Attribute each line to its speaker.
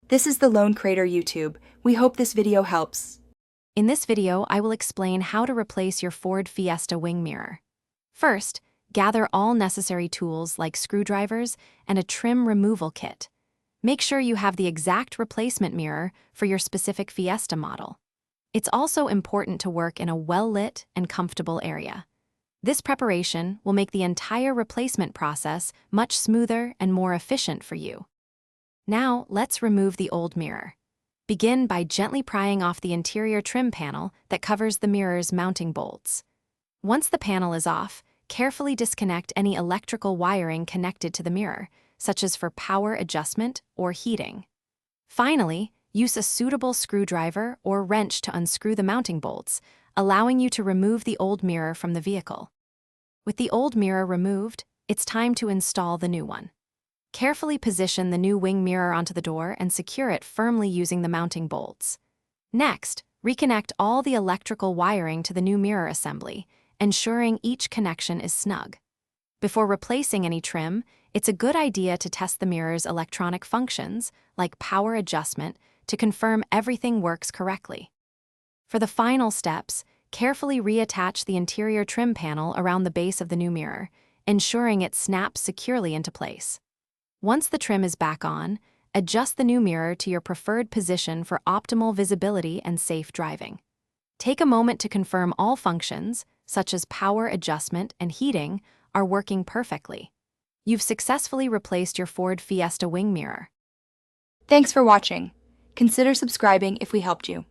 Speaker 1: This is the Lone Crater YouTube. We hope this video helps.
Speaker 2: In this video, I will explain how to replace your Ford Fiesta wing mirror. First, gather all necessary tools like screwdrivers and a trim removal kit. Make sure you have the exact replacement mirror for your specific Fiesta model. It's also important to work in a well-lit and comfortable area. This preparation will make the entire replacement process much smoother and more efficient for you. Now, let's remove the old mirror. Begin by gently prying off the interior trim panel that covers the mirror's mounting bolts. Once the panel is off, carefully disconnect any electrical wiring connected to the mirror, such as for power adjustment or heating. Finally, use a suitable screwdriver or wrench to unscrew the mounting bolts, allowing you to remove the old mirror from the vehicle. With the old mirror removed, it's time to install the new one. Carefully position the new wing mirror onto the door and secure it firmly using the mounting bolts. Next, reconnect all the electrical wiring to the new mirror assembly, ensuring each connection is snug. Before replacing any trim, it's a good idea to test the mirror's electronic functions, like power adjustment, to confirm everything works correctly. For the final steps, carefully reattach the interior trim panel around the base of the new mirror, ensuring it snaps securely into place. Once the trim is back on, adjust the new mirror to your preferred position for optimal visibility and safe driving. Take a moment to confirm all functions, such as power adjustment and heating, are working perfectly. You've successfully replaced your Ford Fiesta wing mirror.
Speaker 1: Thanks for watching. Consider subscribing if we helped you.